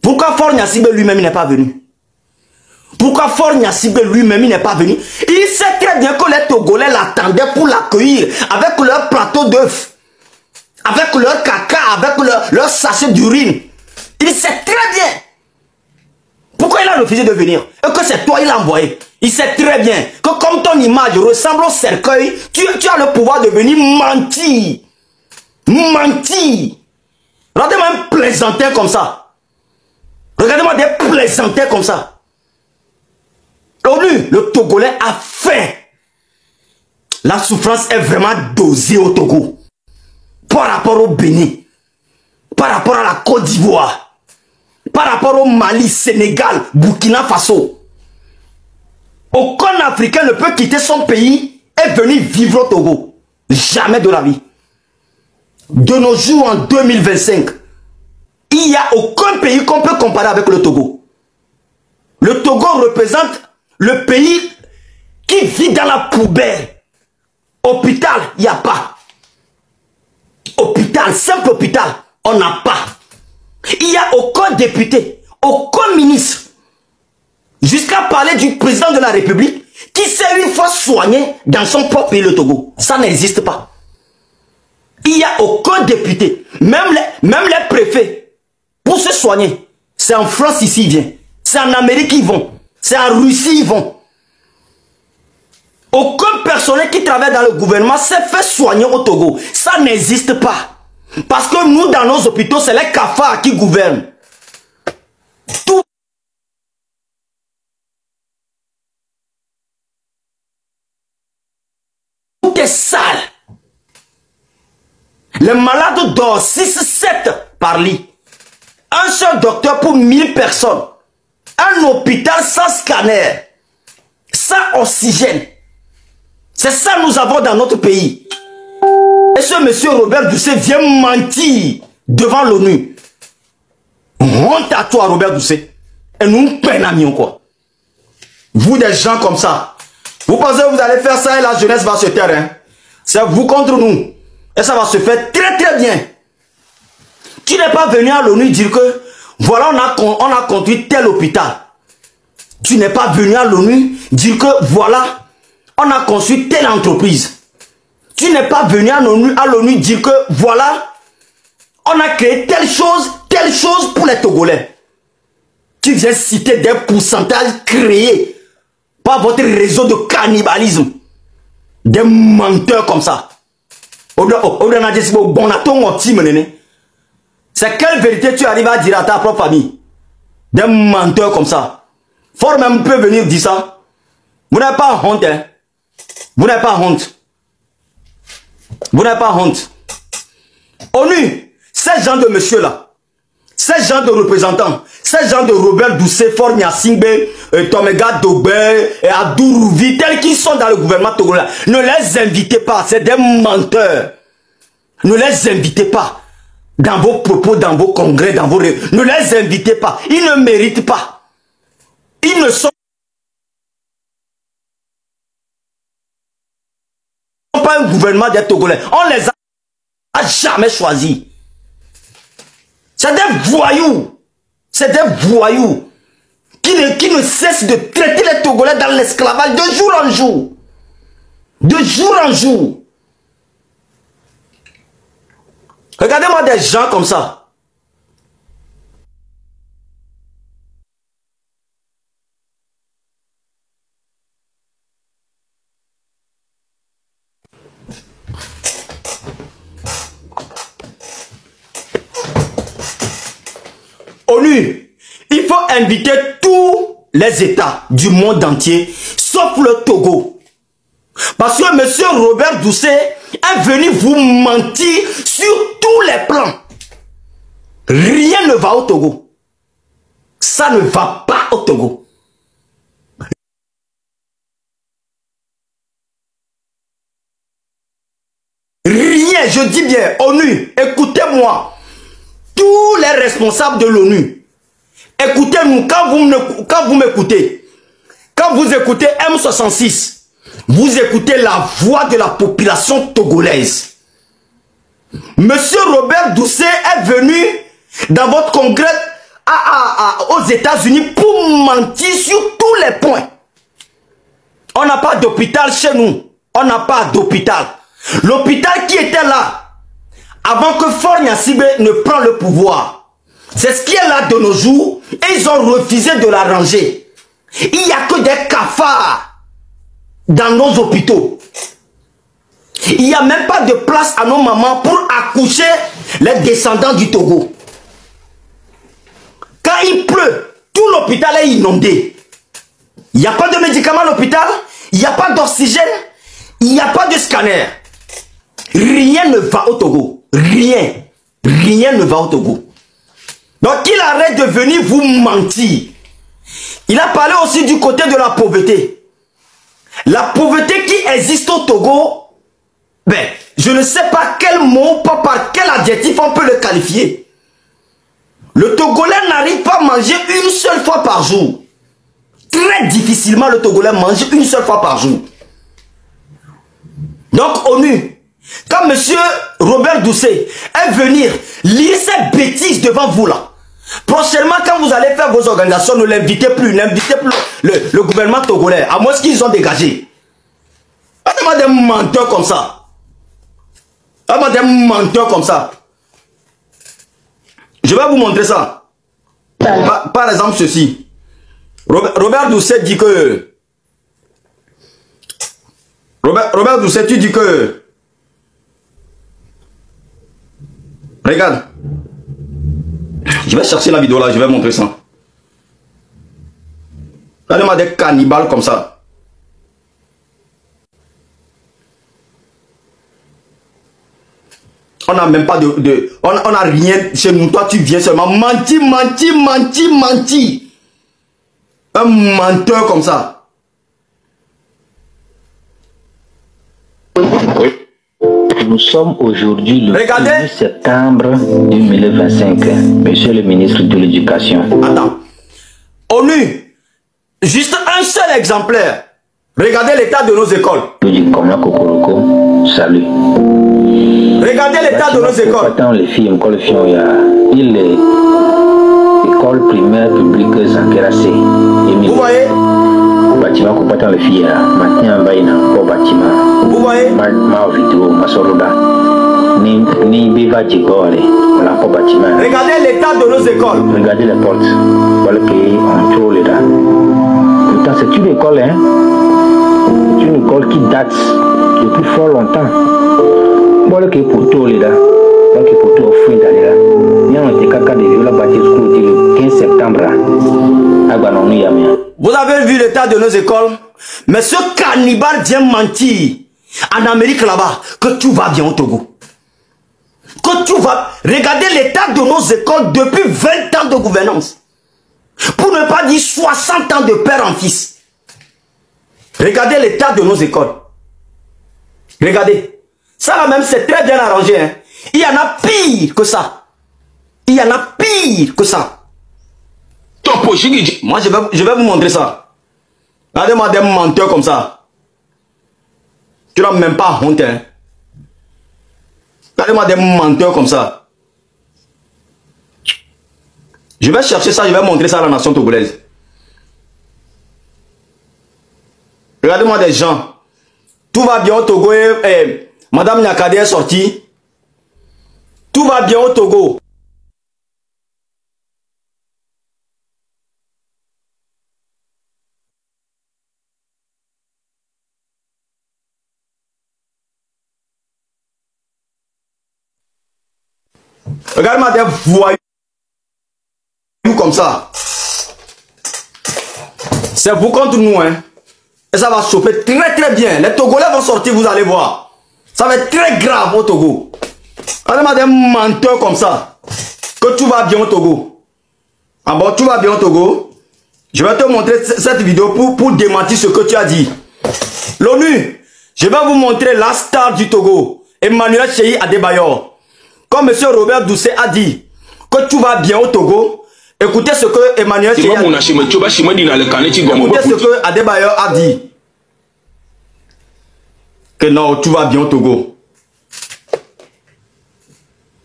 Pourquoi Faure Gnassingbé lui-même n'est pas venu? Pourquoi Faure Gnassingbé lui-même n'est pas venu? Il sait très bien que les Togolais l'attendaient pour l'accueillir avec leur plateau d'œufs, avec leur caca, avec leur sachet d'urine. Il sait très bien. Pourquoi il a refusé de venir? Et que c'est toi il a envoyé. Il sait très bien que comme ton image ressemble au cercueil, tu as le pouvoir de venir mentir. Mentir. Regardez-moi un plaisantin comme ça. Regardez-moi des plaisantins comme ça. L'ONU, le Togolais a faim. La souffrance est vraiment dosée au Togo. Par rapport au Bénin. Par rapport à la Côte d'Ivoire. Par rapport au Mali, Sénégal, Burkina Faso. Aucun Africain ne peut quitter son pays et venir vivre au Togo. Jamais de la vie. De nos jours, en 2025, il n'y a aucun pays qu'on peut comparer avec le Togo. Le Togo représente le pays qui vit dans la poubelle. Hôpital, il n'y a pas. Hôpital, simple hôpital, on n'a pas. Il n'y a aucun député, aucun ministre, jusqu'à parler du président de la République, qui s'est une fois soigné dans son propre pays, le Togo. Ça n'existe pas. Il n'y a aucun député, même les préfets, pour se soigner. C'est en France ici ils viennent. C'est en Amérique ils vont. C'est en Russie ils vont. Aucun personnel qui travaille dans le gouvernement s'est fait soigner au Togo. Ça n'existe pas. Parce que nous, dans nos hôpitaux, c'est les cafards qui gouvernent. Tout est sale. Les malades dorment 6-7 par lit. Un seul docteur pour 1000 personnes. Un hôpital sans scanner. Sans oxygène. C'est ça que nous avons dans notre pays. Et ce monsieur Robert Doucet vient mentir devant l'ONU. Honte à toi, Robert Doucet. Et nous peinons quoi. Vous des gens comme ça. Vous pensez que vous allez faire ça et la jeunesse va se taire. Hein? C'est vous contre nous. Et ça va se faire très très bien. Tu n'es pas venu à l'ONU dire que voilà on a construit tel hôpital. Tu n'es pas venu à l'ONU dire que voilà on a construit telle entreprise. Tu n'es pas venu à l'ONU dire que voilà on a créé telle chose pour les Togolais. Tu viens citer des pourcentages créés par votre réseau de cannibalisme. Des menteurs comme ça. C'est quelle vérité tu arrives à dire à ta propre famille? Des menteurs comme ça. Faure même peut venir dire ça. Vous n'avez pas honte, hein? Vous n'avez pas honte. Vous n'avez pas honte. ONU, ces gens de monsieur-là, ces gens de représentants, ces gens de Robert Doucet, Faure Gnassingbé, Tomega Dobé, et Adourouvi, tels qu'ils sont dans le gouvernement togolais, ne les invitez pas, c'est des menteurs. Ne les invitez pas dans vos propos, dans vos congrès, dans vos... Ne les invitez pas. Ils ne méritent pas. Ils ne sont pas un gouvernement des Togolais. On les a jamais choisis. C'est des voyous. C'est des voyous qui ne cessent de traiter les Togolais dans l'esclavage de jour en jour. De jour en jour. Regardez-moi des gens comme ça. ONU, il faut inviter tous les États du monde entier, sauf le Togo. Parce que M. Robert Doucet est venu vous mentir sur tous les plans. Rien ne va au Togo. Ça ne va pas au Togo. Rien, je dis bien, ONU, écoutez-moi. Tous les responsables de l'ONU, écoutez-nous quand vous m'écoutez. Quand vous écoutez M66, vous écoutez la voix de la population togolaise. Monsieur Robert Doucet est venu dans votre congrès aux États-Unis pour mentir sur tous les points. On n'a pas d'hôpital chez nous. On n'a pas d'hôpital. L'hôpital qui était là, avant que Faure Gnassingbé ne prenne le pouvoir, c'est ce qui est là de nos jours, et ils ont refusé de l'arranger. Il n'y a que des cafards dans nos hôpitaux. Il n'y a même pas de place à nos mamans pour accoucher les descendants du Togo. Quand il pleut, tout l'hôpital est inondé. Il n'y a pas de médicaments à l'hôpital, il n'y a pas d'oxygène, il n'y a pas de scanner. Rien ne va au Togo. Rien. Rien ne va au Togo. Donc il arrête de venir vous mentir. Il a parlé aussi du côté de la pauvreté. La pauvreté qui existe au Togo, ben, je ne sais pas quel mot, pas par quel adjectif on peut le qualifier. Le Togolais n'arrive pas à manger une seule fois par jour. Très difficilement le Togolais mange une seule fois par jour. Donc ONU, quand M. Robert Doucet est venir lire ces bêtises devant vous là, prochainement quand vous allez faire vos organisations, ne l'invitez plus le gouvernement togolais, à moins qu'ils ont dégagé. Pas des menteurs comme ça. Pas des menteurs comme ça. Je vais vous montrer ça. Par exemple ceci. Robert Doucet dit que... Robert Doucet, tu dis que... Regarde. Je vais chercher la vidéo là, je vais montrer ça. Regardez-moi des cannibales comme ça. On n'a même pas on n'a rien chez nous. Toi, tu viens seulement mentir. Un menteur comme ça. Oui. Nous sommes aujourd'hui le 1er septembre 2025. Monsieur le ministre de l'Éducation. Attends. ONU, juste un seul exemplaire. Regardez l'état de nos écoles. Salut. Regardez l'état de nos écoles. Attends, les filles, il est école primaire publique Sankerase. Vous voyez? Bâtiment qu'on attend les filles, maintenant, au bâtiment. Vous voyez? Ma vidéo, ma soroda. Ni biva djigore, on a pas bâtiment. Regardez l'état de nos écoles. Regardez les portes. Voilà qu'on contrôle là. Pourtant, c'est une école, hein. C'est une école qui date depuis fort longtemps. Voilà que pour tout là. Voilà que pour tout offrir d'aller là. Nous on était caca de viola bâti le 15 septembre là. Vous avez vu l'état de nos écoles? Mais ce cannibale vient mentir en Amérique là-bas que tout va bien au Togo. Que tout va... Regardez l'état de nos écoles depuis 20 ans de gouvernance. Pour ne pas dire 60 ans de père en fils. Regardez l'état de nos écoles. Regardez. Ça là même c'est très bien arrangé. Hein. Il y en a pire que ça. Il y en a pire que ça. Moi je vais vous montrer ça. Regardez-moi des menteurs comme ça. Tu n'as même pas honte. Hein. Regardez-moi des menteurs comme ça. Je vais chercher ça, je vais montrer ça à la nation togolaise. Regardez-moi des gens. Tout va bien au Togo. Madame Nyakade est sortie. Tout va bien au Togo. Regarde-moi des voyous comme ça. C'est vous contre nous, hein. Et ça va chauffer très bien. Les Togolais vont sortir, vous allez voir. Ça va être très grave au Togo. Regardez-moi des menteurs comme ça. Que tout va bien au Togo. Ah bon, tout va bien au Togo. Je vais te montrer cette vidéo pour démentir ce que tu as dit. L'ONU, je vais vous montrer la star du Togo. Emmanuel Cheyi Adebayor. Comme M. Robert Doucet a dit que tout va bien au Togo, écoutez ce que Emmanuel Cheyi a dit. Écoutez ce que Adebayor a dit. Que non, tout va bien au Togo.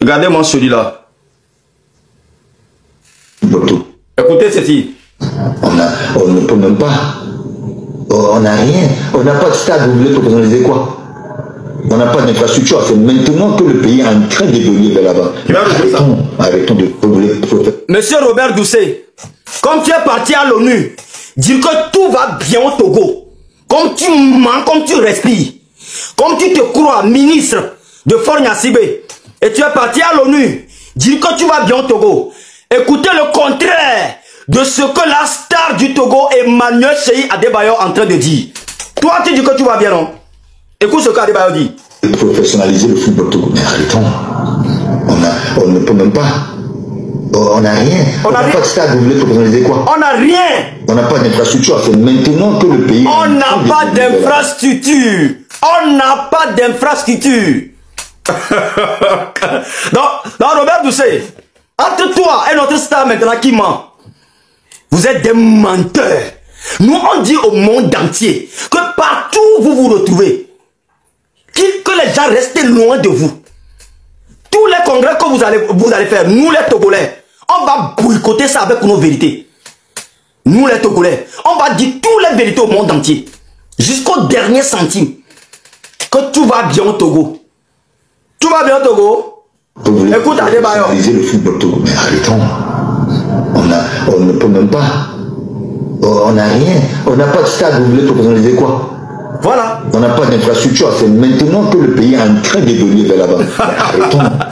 Regardez-moi celui-là. Écoutez ceci. On ne peut même pas. On n'a rien. On n'a pas de stade, vous voulez organiser quoi? On n'a pas d'infrastructure. C'est maintenant que le pays est en train d'évoluer vers là-bas. Arrêtons de... Monsieur Robert Doucet, comme tu es parti à l'ONU, dire que tout va bien au Togo, comme tu mens, comme tu respires, comme tu te crois ministre de Fornia Sibé, et tu es parti à l'ONU, dire que tu vas bien au Togo. Écoutez le contraire de ce que la star du Togo, Emmanuel Cheikh Adebayor, est en train de dire. Toi, tu dis que tu vas bien, non? Écoute ce qu'Adebayor dit. Professionnaliser le football Togo. Mais arrêtons. On ne peut même pas. On n'a rien. On n'a pas de stade, vous voulez professionnaliser quoi? On n'a rien. On n'a pas d'infrastructure. C'est maintenant que le pays... On n'a pas d'infrastructure. On n'a pas d'infrastructure. donc, Robert Doucet, entre toi et notre star maintenant qui ment, vous êtes des menteurs. Nous, on dit au monde entier que partout où vous vous retrouvez, que les gens restent loin de vous. Tous les congrès que vous allez faire, nous les Togolais, on va boycotter ça avec nos vérités. Nous les Togolais, on va dire toutes les vérités au monde entier. Jusqu'au dernier centime. Que tout va bien au Togo. Tout va bien au Togo. Écoute Adebayor. Le football Togo. Mais arrêtons. On ne peut même pas. On n'a rien. On n'a pas de stade, vous voulez professionnaliser quoi? Voilà. On n'a pas d'infrastructure. C'est maintenant que le pays est en train d'évoluer vers là-bas.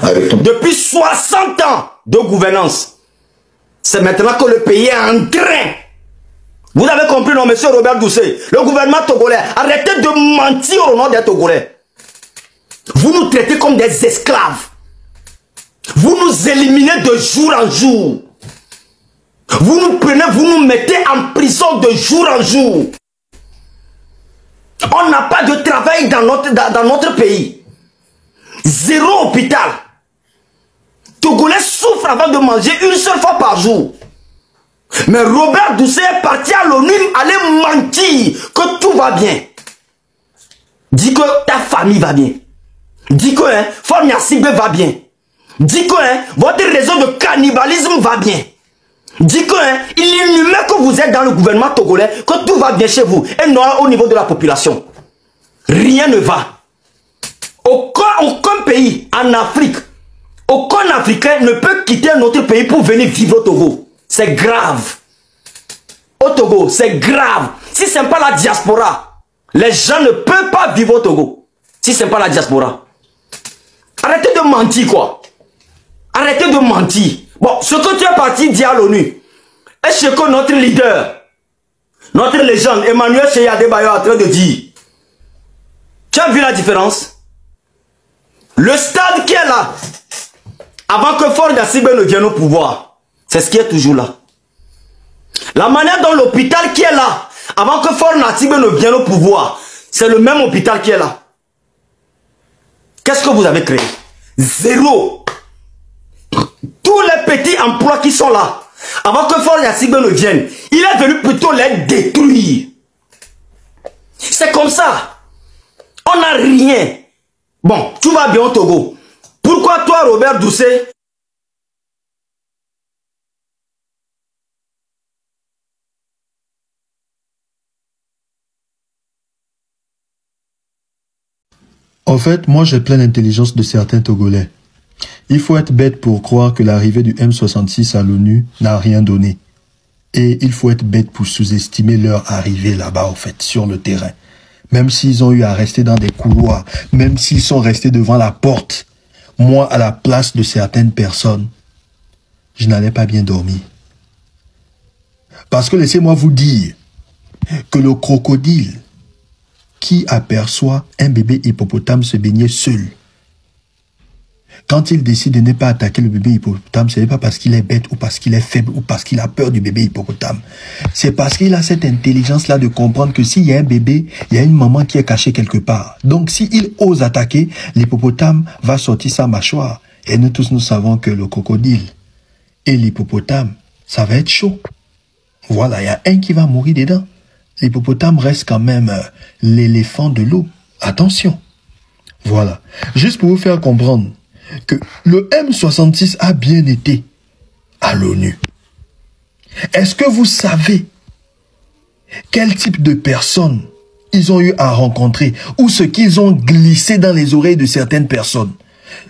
Arrêtons. Depuis 60 ans de gouvernance, c'est maintenant que le pays est en train. Vous avez compris, non, monsieur Robert Doucet? Le gouvernement togolais, arrêtez de mentir au nom des Togolais. Vous nous traitez comme des esclaves. Vous nous éliminez de jour en jour. Vous nous prenez, vous nous mettez en prison de jour en jour. On n'a pas de travail dans notre pays. Zéro hôpital. Togolais souffrent avant de manger une seule fois par jour. Mais Robert Doucet est parti à l'ONU aller mentir que tout va bien. Dis que ta famille va bien. Dis que Fornia Sibé va bien. Dis que votre réseau de cannibalisme va bien. Dis que il est inhumain que vous êtes dans le gouvernement togolais, que tout va bien chez vous et non au niveau de la population. Rien ne va. Aucun pays en Afrique, aucun Africain ne peut quitter notre pays pour venir vivre au Togo. C'est grave. Au Togo, c'est grave. Si ce n'est pas la diaspora, les gens ne peuvent pas vivre au Togo. Si ce n'est pas la diaspora. Arrêtez de mentir, quoi. Arrêtez de mentir. Bon, ce que tu es parti dire à l'ONU, est ce que notre leader, notre légende, Emmanuel Cheikh Adebayor est en train de dire. Tu as vu la différence? Le stade qui est là, avant que Fornia Sibé ne vienne au pouvoir, c'est ce qui est toujours là. La manière dont l'hôpital qui est là, avant que Fornia Sibé ne vienne au pouvoir, c'est le même hôpital qui est là. Qu'est-ce que vous avez créé? Zéro. Tous les petits emplois qui sont là, avant que Fornia Sibé ne vienne, il est venu plutôt les détruire. C'est comme ça. On n'a rien. Bon, tout va bien au Togo. Pourquoi toi, Robert Doucet, en fait, moi j'ai plein d'intelligence de certains Togolais. Il faut être bête pour croire que l'arrivée du M66 à l'ONU n'a rien donné. Et il faut être bête pour sous-estimer leur arrivée là-bas, en fait, sur le terrain. Même s'ils ont eu à rester dans des couloirs, même s'ils sont restés devant la porte, moi, à la place de certaines personnes, je n'allais pas bien dormir. Parce que laissez-moi vous dire que le crocodile qui aperçoit un bébé hippopotame se baigner seul, quand il décide de ne pas attaquer le bébé hippopotame, ce n'est pas parce qu'il est bête ou parce qu'il est faible ou parce qu'il a peur du bébé hippopotame. C'est parce qu'il a cette intelligence-là de comprendre que s'il y a un bébé, il y a une maman qui est cachée quelque part. Donc s'il ose attaquer, l'hippopotame va sortir sa mâchoire. Et nous tous, nous savons que le crocodile et l'hippopotame, ça va être chaud. Voilà, il y a un qui va mourir dedans. L'hippopotame reste quand même l'éléphant de l'eau. Attention. Voilà. Juste pour vous faire comprendre que le M66 a bien été à l'ONU. Est-ce que vous savez quel type de personnes ils ont eu à rencontrer ou ce qu'ils ont glissé dans les oreilles de certaines personnes?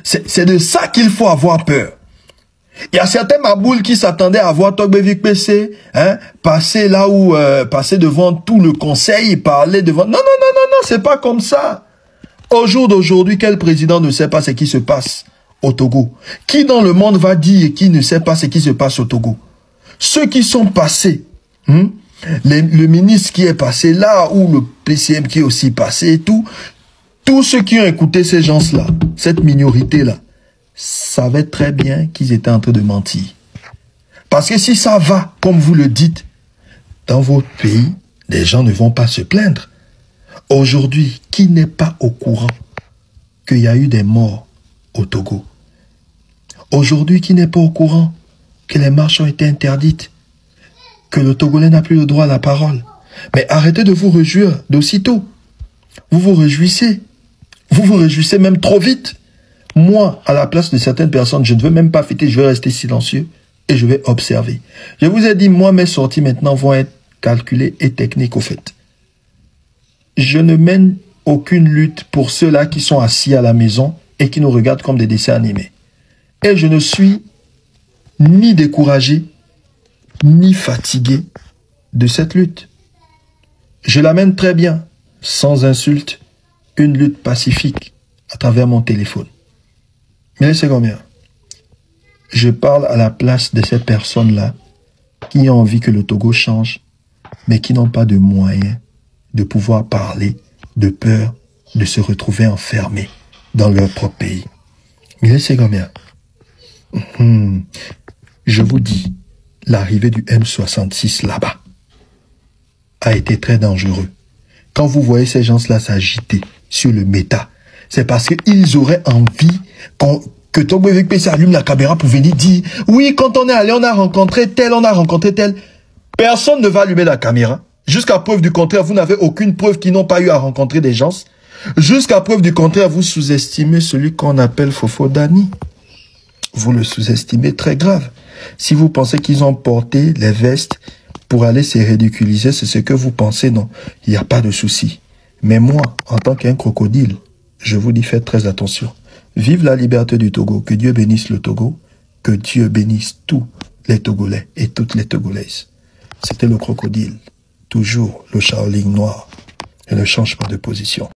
C'est de ça qu'il faut avoir peur. Il y a certains maboules qui s'attendaient à voir Togbevik PC passer là où passer devant tout le conseil et parler devant... Non, c'est pas comme ça. Au jour d'aujourd'hui, quel président ne sait pas ce qui se passe au Togo? Qui dans le monde va dire qui ne sait pas ce qui se passe au Togo? Ceux qui sont passés, le ministre qui est passé là, ou le PCM qui est aussi passé et tout, tous ceux qui ont écouté ces gens-là, cette minorité-là, savaient très bien qu'ils étaient en train de mentir. Parce que si ça va, comme vous le dites, dans votre pays, les gens ne vont pas se plaindre. Aujourd'hui, qui n'est pas au courant qu'il y a eu des morts au Togo? Aujourd'hui, qui n'est pas au courant que les marches ont été interdites, que le Togolais n'a plus le droit à la parole? Mais arrêtez de vous réjouir d'aussitôt. Vous vous réjouissez. Vous vous réjouissez même trop vite. Moi, à la place de certaines personnes, je ne veux même pas fêter, je vais rester silencieux et je vais observer. Je vous ai dit, moi, mes sorties maintenant vont être calculées et techniques au fait. Je ne mène aucune lutte pour ceux-là qui sont assis à la maison et qui nous regardent comme des dessins animés. Et je ne suis ni découragé, ni fatigué de cette lutte. Je la mène très bien, sans insulte, une lutte pacifique à travers mon téléphone. Mais c'est combien? Je parle à la place de ces personnes-là qui ont envie que le Togo change, mais qui n'ont pas de moyens de pouvoir parler, de peur de se retrouver enfermés dans leur propre pays. Mais c'est combien? Je vous dis, l'arrivée du M66 là-bas a été très dangereux. Quand vous voyez ces gens-là s'agiter sur le méta, c'est parce qu'ils auraient envie que Togbevik PC allume la caméra pour venir dire « Oui, quand on est allé, on a rencontré tel, on a rencontré tel. » Personne ne va allumer la caméra. Jusqu'à preuve du contraire, vous n'avez aucune preuve qu'ils n'ont pas eu à rencontrer des gens. Jusqu'à preuve du contraire, vous sous-estimez celui qu'on appelle Fofo Dani. Vous le sous-estimez très grave. Si vous pensez qu'ils ont porté les vestes pour aller se ridiculiser, c'est ce que vous pensez, non. Il n'y a pas de souci. Mais moi, en tant qu'un crocodile, je vous dis faites très attention. Vive la liberté du Togo. Que Dieu bénisse le Togo. Que Dieu bénisse tous les Togolais et toutes les Togolaises. C'était le crocodile. Toujours le Shaolin noir. Et ne change pas de position.